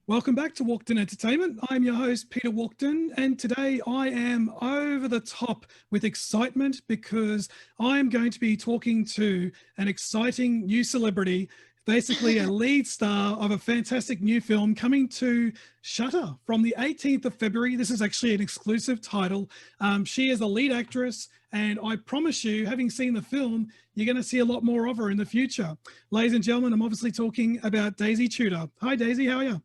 Welcome back to Walkden Entertainment. I'm your host, Peter Walkden, and today I am over the top with excitement because I'm going to be talking to an exciting new celebrity, basically a lead star of a fantastic new film coming to Shutter from the 18th of February. This is actually an exclusive title. She is a lead actress, and I promise you, having seen the film, you're going to see a lot more of her in the future. Ladies and gentlemen, I'm obviously talking about Daisye Tutor. Hi, Daisye, how are you?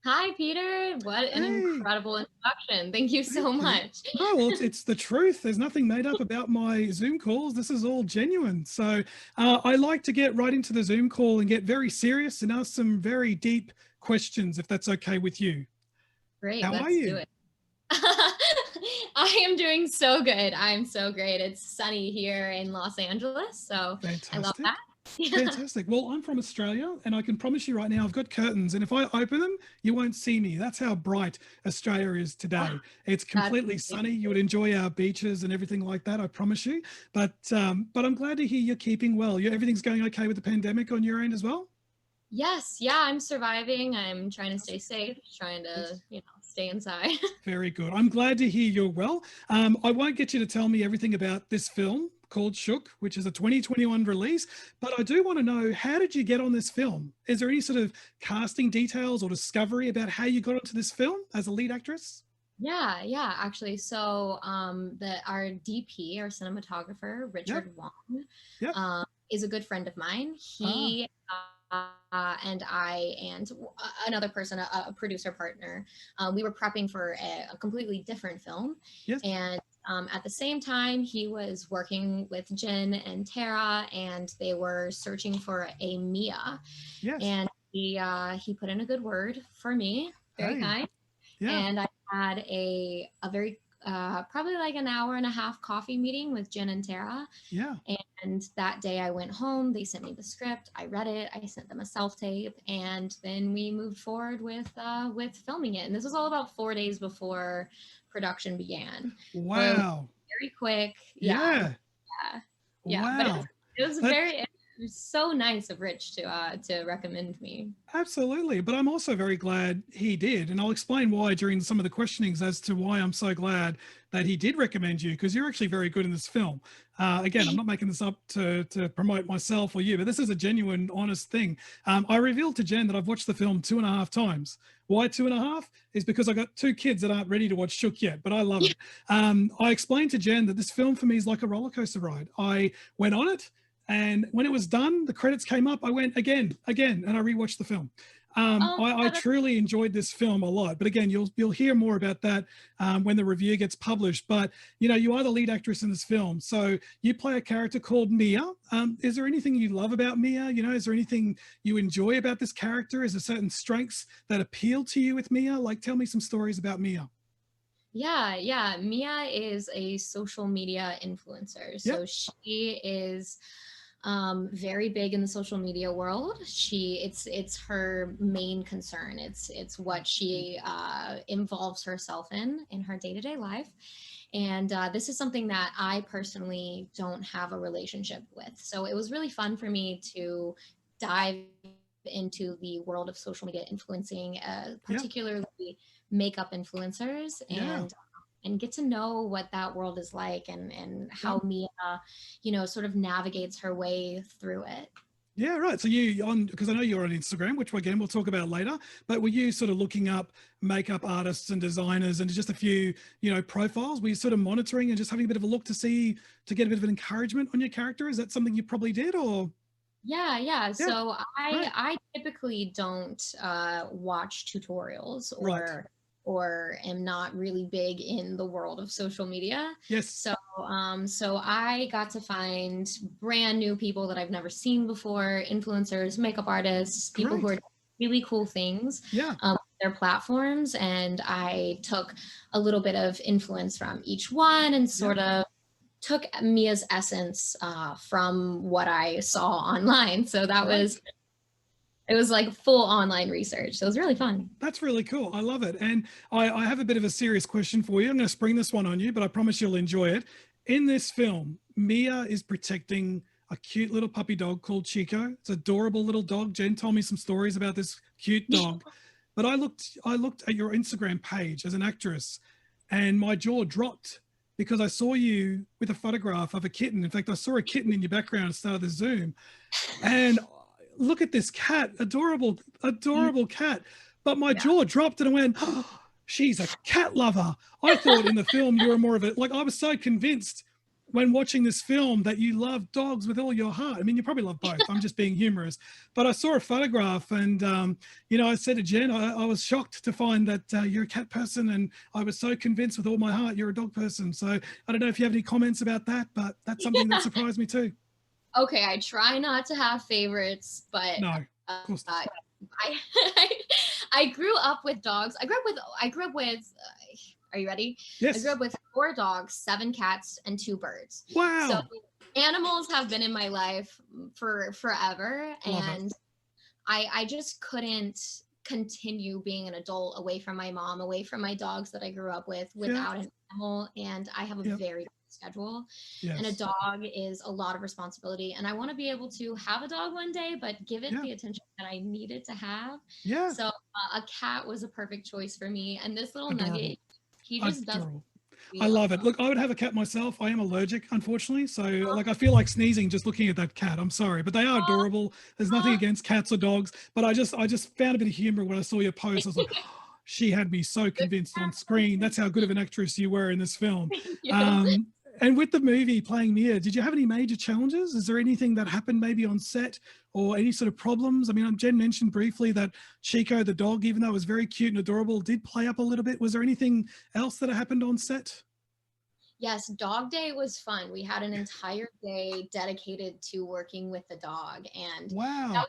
Hi, Peter. What an Hey, incredible introduction. Thank you thank so you. much. No, well, it's the truth. There's nothing made up about my Zoom calls. This is all genuine. So I like to get right into the Zoom call and get very serious and ask some very deep questions, if that's okay with you. Great. How are Let's do you? it. I am doing so good. I'm so great. It's sunny here in Los Angeles, so I love that. Fantastic. Yeah, Fantastic. Well, I'm from Australia, and I can promise you right now, I've got curtains, and if I open them, you won't see me. That's how bright Australia is today. It's that's completely amazing. sunny. You would enjoy our beaches and everything like that, I promise you. But I'm glad to hear you're keeping well. Everything's going okay with the pandemic on your end as well? Yes, yeah, I'm surviving. I'm trying to stay safe, trying to, Yes. stay inside. Very good. I'm glad to hear you're well. I won't get you to tell me everything about this film called Shook, which is a 2021 release, but I do want to know, how did you get on this film? Is there any sort of casting details or discovery about how you got onto this film as a lead actress? Yeah, yeah, actually. So, the our DP, our cinematographer, Yep. Richard Wong, Yep. is a good friend of mine. Ah, And I and another person, a producer partner, we were prepping for a completely different film, yes. and at the same time, he was working with Jin and Tara, and they were searching for a Mia, Yes. and he put in a good word for me, very Hey. kind, Yeah. and I had a very probably like an hour and a half coffee meeting with Jen and Tara. Yeah. And that day I went home, they sent me the script, I read it, I sent them a self-tape, and then we moved forward with filming it. And this was all about 4 days before production began. So it was Wow. very quick. Yeah. Yeah. Yeah. Yeah. But it was Wow. it was That very it was so nice of Rich to recommend me. Absolutely. But I'm also very glad he did. And I'll explain why during some of the questionings as to why I'm so glad that he did recommend you, because you're actually very good in this film. Again, I'm not making this up to promote myself or you, but this is a genuine, honest thing. I revealed to Jen that I've watched the film 2.5 times. Why 2.5? Is because I got two kids that aren't ready to watch Shook yet, but I love it. I explained to Jen that this film for me is like a roller coaster ride. I went on it. And when it was done, the credits came up. I went again, and I rewatched the film. Oh, I that's truly enjoyed this film a lot. But again, you'll hear more about that when the review gets published. But you are the lead actress in this film, so you play a character called Mia. Is there anything you love about Mia? Is there anything you enjoy about this character? Is there certain strengths that appeal to you with Mia? Like, tell me some stories about Mia. Yeah, yeah. Mia is a social media influencer. Yep. So she is very big in the social media world. It's her main concern. It's what she involves herself in her day-to-day life. And this is something that I personally don't have a relationship with. So it was really fun for me to dive into the world of social media influencing, Yep. particularly makeup influencers, Yeah. and get to know what that world is like, and Yep. how Mia, sort of navigates her way through it. Yeah, right. So you on, because I know you're on Instagram, which again we'll talk about later. But were you sort of looking up makeup artists and designers and just a few, profiles? Were you sort of monitoring and just having a bit of a look to get a bit of an encouragement on your character? Is that something you probably did, or Yeah, yeah. yeah, So I right, I typically don't watch tutorials, right, or am not really big in the world of social media. yes, So I got to find brand new people that I've never seen before, influencers, makeup artists, people who are great, doing really cool things, yeah, their platforms, and I took a little bit of influence from each one and yeah. sort of took Mia's essence from what I saw online. So Great. it was like full online research. So it was really fun. That's really cool. I love it. And I have a bit of a serious question for you. I'm going to spring this one on you, but I promise you'll enjoy it. In this film, Mia is protecting a cute little puppy dog called Chico. It's an adorable little dog. Jen told me some stories about this cute dog. but I looked at your Instagram page as an actress, and my jaw dropped because I saw you with a photograph of a kitten. In fact, I saw a kitten in your background at the start of the Zoom, and look at this cat, adorable cat. But my jaw dropped and I went, oh, she's a cat lover. I thought in the film you were more of a, like, I was so convinced when watching this film that you love dogs with all your heart. I mean, you probably love both. I'm just being humorous. But I saw a photograph and, you know, I said to Jen, I was shocked to find that you're a cat person, and I was so convinced with all my heart you're a dog person. So I don't know if you have any comments about that, but that's something that surprised me too. Okay, I try not to have favorites, but no, of course not. I grew up with dogs. I grew up with are you ready? Yes. I grew up with 4 dogs, 7 cats, and 2 birds. Wow. So animals have been in my life for forever. And I just couldn't continue being an adult away from my mom, away from my dogs that I grew up with without an animal. And I have a very schedule, and a dog is a lot of responsibility, and I want to be able to have a dog one day, but give it the attention that I need it to have. So a cat was a perfect choice for me, and this little nugget, he just does. I love it. Look, I would have a cat myself. I am allergic, unfortunately. So like, I feel like sneezing just looking at that cat. I'm sorry, but they are adorable. There's nothing against cats or dogs, but I just found a bit of humor when I saw your post. I was like, oh, she had me so convinced on screen. That's how good of an actress you were in this film. And with the movie playing Mia, did you have any major challenges? Is there anything that happened maybe on set, or any sort of problems? I mean, Jen mentioned briefly that Chico, the dog, even though it was very cute and adorable, did play up a little bit. Was there anything else that happened on set? Yes, dog day was fun. We had an entire day dedicated to working with the dog, and wow,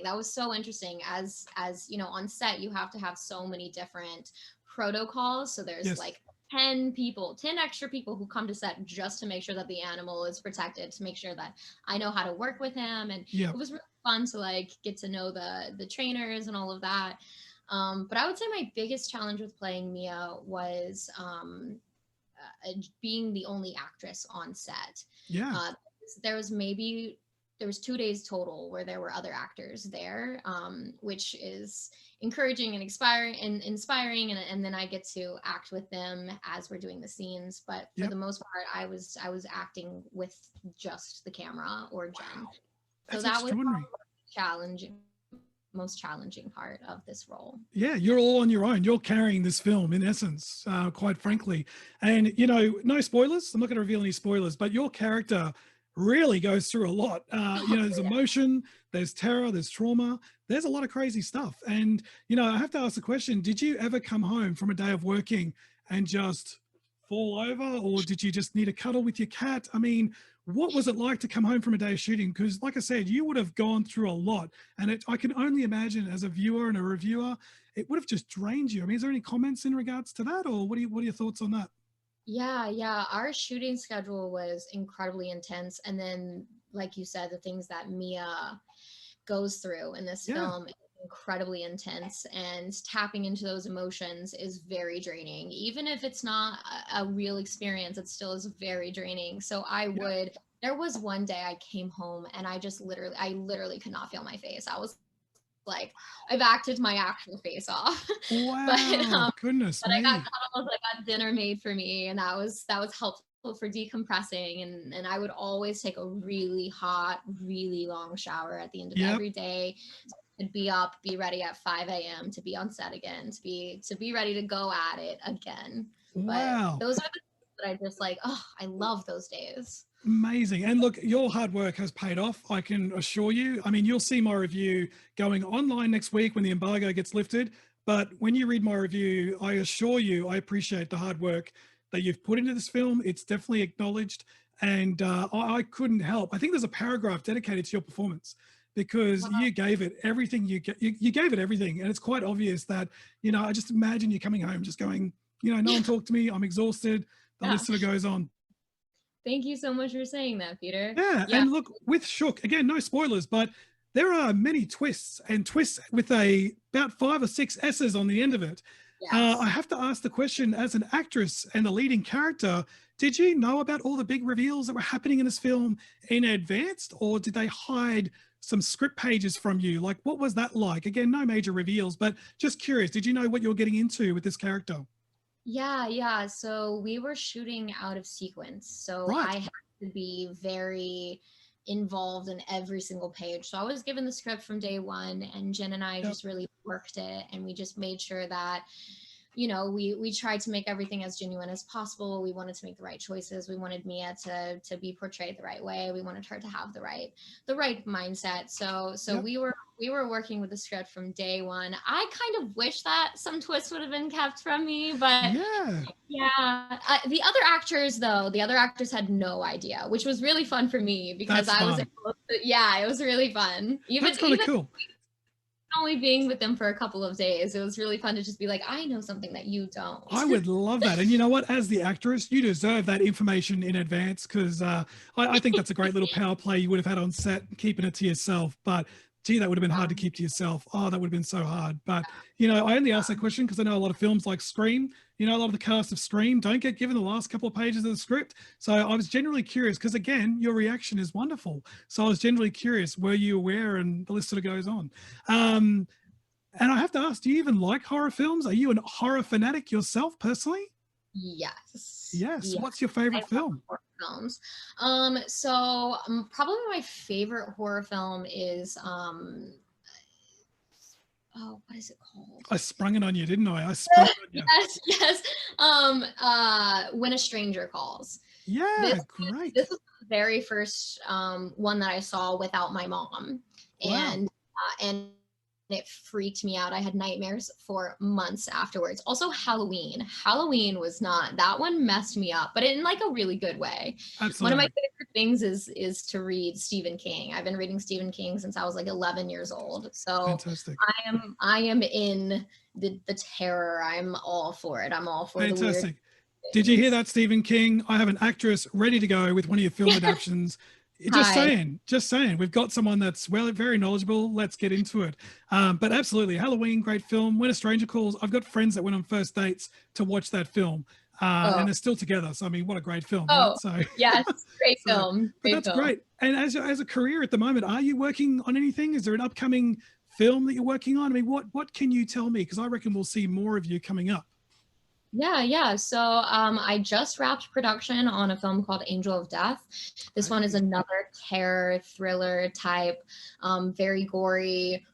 that was so interesting. As you know, on set you have to have so many different protocols. So there's like 10 extra people who come to set just to make sure that the animal is protected, to make sure that I know how to work with him. And it was really fun to like get to know the trainers and all of that. But I would say my biggest challenge with playing Mia was being the only actress on set. There was 2 days total where there were other actors there, which is encouraging and inspiring. And then I get to act with them as we're doing the scenes. But for the most part, I was acting with just the camera or Jen. So that was challenging. Most challenging part of this role. Yeah, you're all on your own. You're carrying this film in essence, quite frankly. And, you know, no spoilers. I'm not going to reveal any spoilers, but your character really goes through a lot. You know, there's emotion, there's terror, there's trauma, there's a lot of crazy stuff. And, you know, I have to ask the question, did you ever come home from a day of working and just fall over, or did you just need a cuddle with your cat? I mean, what was it like to come home from a day of shooting? Because like I said, you would have gone through a lot, and I can only imagine as a viewer and a reviewer, it would have just drained you. I mean, is there any comments in regards to that, or what are your thoughts on that? Yeah. Our shooting schedule was incredibly intense. And then, like you said, the things that Mia goes through in this film is incredibly intense, and tapping into those emotions is very draining. Even if it's not a real experience, it still is very draining. So there was one day I came home and I literally could not feel my face. I was like, I've acted my actual face off. Wow. Goodness me. I got cuddles, I got dinner made for me, and that was helpful for decompressing. And I would always take a really hot, really long shower at the end of every day. And be ready at 5 a.m. to be on set again, to be ready to go at it again. Wow. But those are the things that I just like, I love those days. Amazing. And look, your hard work has paid off, I can assure you. I mean, you'll see my review going online next week when the embargo gets lifted. But when you read my review, I assure you, I appreciate the hard work that you've put into this film. It's definitely acknowledged. And I couldn't help. I think there's a paragraph dedicated to your performance, because you gave it everything. You gave it everything. And it's quite obvious that, you know, I just imagine you coming home just going, you know, no one talked to me. I'm exhausted. The list sort of goes on. Thank you so much for saying that, Peter. Yeah. And look, with Shook, again, no spoilers, but there are many twists with about 5 or 6 S's on the end of it. I have to ask the question, as an actress and the leading character, did you know about all the big reveals that were happening in this film in advance, or did they hide some script pages from you. Like, what was that like? Again, no major reveals, but just curious, did you know what you were getting into with this character? Yeah. So we were shooting out of sequence. So Right. I had to be very involved in every single page. So I was given the script from day one, and Jen and I Yep. just really worked it, and we just made sure that, we tried to make everything as genuine as possible. We wanted to make the right choices. We wanted Mia to be portrayed the right way. We wanted her to have the right mindset. So Yep. we were working with the script from day one. I kind of wish that some twists would have been kept from me, but Yeah. yeah. The other actors had no idea, which was really fun for me because That's I was fun. able to, yeah, it was really fun. That's kind of Even cool. only being with them for a couple of days, it was really fun to just be like, I know something that you don't. I would love that. And you know what? As the actress, you deserve that information in advance, because I think that's a great little power play you would have had on set, keeping it to yourself. But gee, that would have been hard to keep to yourself. Oh, that would have been so hard. But, I only ask that question because I know a lot of films like Scream, a lot of the cast of Scream don't get given the last couple of pages of the script. So I was generally curious because, again, your reaction is wonderful. So I was generally curious, were you aware? And the list sort of goes on. And I have to ask, do you even like horror films? Are you a horror fanatic yourself personally? Yes. Yes. Yeah. What's your I favorite love film? horror films. Probably my favorite horror film is oh, what is it called? I sprung it on you, didn't I? I sprung it on you. Yes. When a Stranger Calls. Yeah, This great. this was the very first one that I saw without my mom, Wow. and it freaked me out. I had nightmares for months afterwards. Also, Halloween. Halloween was not, that one messed me up, but in like a really good way. One of my Absolutely. favorite things is to read Stephen King. I've been reading Stephen King since I was like 11 years old. So Fantastic. I am in the terror. I'm all for it. I'm all for the weird Fantastic. Did you hear things. that, Stephen King? I have an actress ready to go with one of your film adaptations. Hi. Just saying. We've got someone that's very knowledgeable. Let's get into it. But absolutely, Halloween, great film. When a Stranger Calls, I've got friends that went on first dates to watch that film, Oh, and they're still together. So I mean, what a great film, right? oh, So, yes. Great so, film. but Great that's film. great. And as a career at the moment, are you working on anything? Is there an upcoming film that you're working on? I mean, what can you tell me? Because I reckon we'll see more of you coming up. Yeah. So I just wrapped production on a film called Angel of Death. This one is Okay. another terror thriller type, very gory,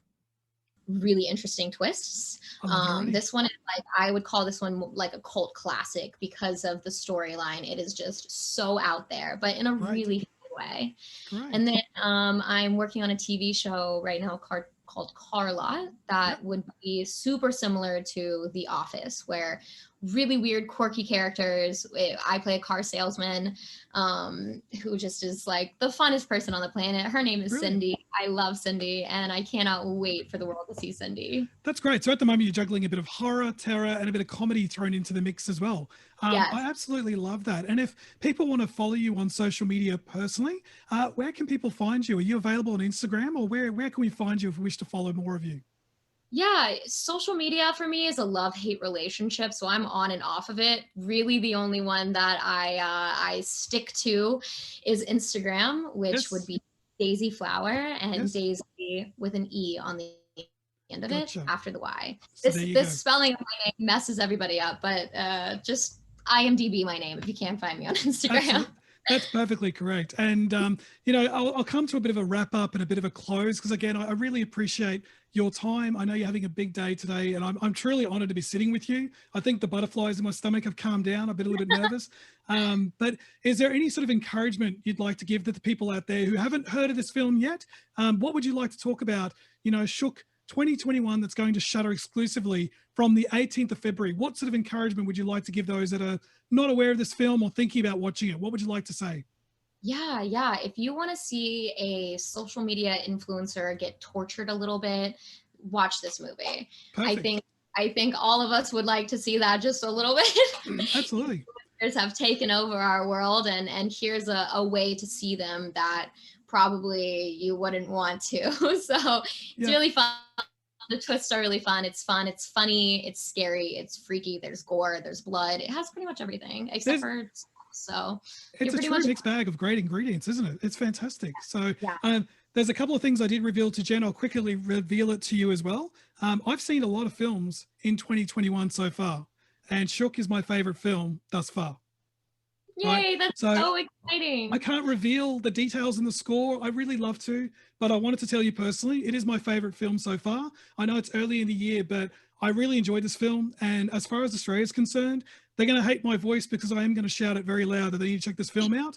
really interesting twists. I love it already. This one is like, I would call this one like a cult classic because of the storyline. It is just so out there, but in a Great. really fun way. Great. And then I'm working on a TV show right now called Carla Yep. that would be super similar to The Office, where really weird, quirky characters. I play a car salesman who just is like the funnest person on the planet. Her name is Brilliant. Cindy. I love Cindy, and I cannot wait for the world to see Cindy. That's great. So at the moment, you're juggling a bit of horror, terror, and a bit of comedy thrown into the mix as well. Yes. I absolutely love that. And if people want to follow you on social media personally, where can people find you? Are you available on Instagram, or where can we find you if we wish to follow more of you? Yeah, social media for me is a love-hate relationship, so I'm on and off of it. Really, the only one that I stick to is Instagram, which would Yes. be Daisy Flower, and Yes. Daisy with an E on the end of it Gotcha. after the Y. So there This you this go. spelling of my name messes everybody up, but just IMDb my name if you can't find me on Instagram. Absolutely. That's perfectly correct. And, I'll come to a bit of a wrap up and a bit of a close because, again, I really appreciate your time. I know you're having a big day today, and I'm truly honored to be sitting with you. I think the butterflies in my stomach have calmed down. I've been a little bit nervous. But is there any sort of encouragement you'd like to give to the people out there who haven't heard of this film yet? What would you like to talk about? Shook 2021 that's going to Shutter exclusively from the 18th of February. What sort of encouragement would you like to give those that are not aware of this film or thinking about watching it? What would you like to say? Yeah. If you want to see a social media influencer get tortured a little bit, watch this movie. I Perfect. think I think all of us would like to see that just a little bit. Absolutely. Influencers have taken over our world, and here's a way to see them that probably you wouldn't want to. So it's Yeah. really fun. The twists are really fun. It's funny, it's scary, it's freaky. There's gore, there's blood. It has pretty much everything except for so It's you're a pretty true much mixed bag of great ingredients, isn't it? It's fantastic. So yeah. um, there's a couple of things I did reveal to Jen. I'll quickly reveal it to you as well. I've seen a lot of films in 2021 so far, and Shook is my favorite film thus far. Yay, Right? that's So so exciting. I can't reveal the details in the score. I really love to, but I wanted to tell you personally, it is my favorite film so far. I know it's early in the year, but I really enjoyed this film. And as far as Australia is concerned, they're going to hate my voice because I am going to shout it very loud that they need to check this film out.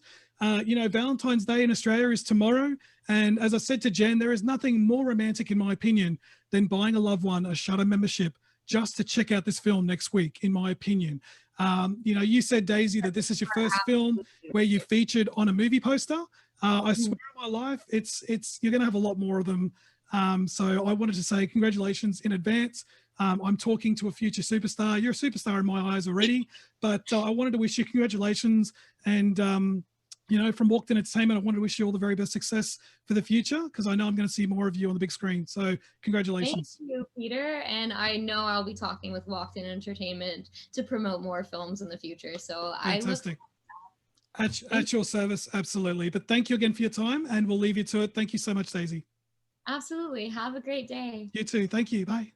You know, Valentine's Day in Australia is tomorrow. And as I said to Jen, there is nothing more romantic, in my opinion, than buying a loved one a Shudder membership just to check out this film next week, in my opinion. You know, you said, Daisy, that this is your first film where you featured on a movie poster. I swear on my life, you're going to have a lot more of them. So I wanted to say congratulations in advance. I'm talking to a future superstar. You're a superstar in my eyes already, but I wanted to wish you congratulations. And, you know, from Walkden Entertainment, I wanted to wish you all the very best success for the future, because I know I'm going to see more of you on the big screen. So congratulations. Thank you, Peter. And I know I'll be talking with Walkden Entertainment to promote more films in the future. So Fantastic. At your service, absolutely. But thank you again for your time, and we'll leave you to it. Thank you so much, Daisy. Absolutely. Have a great day. You too. Thank you. Bye.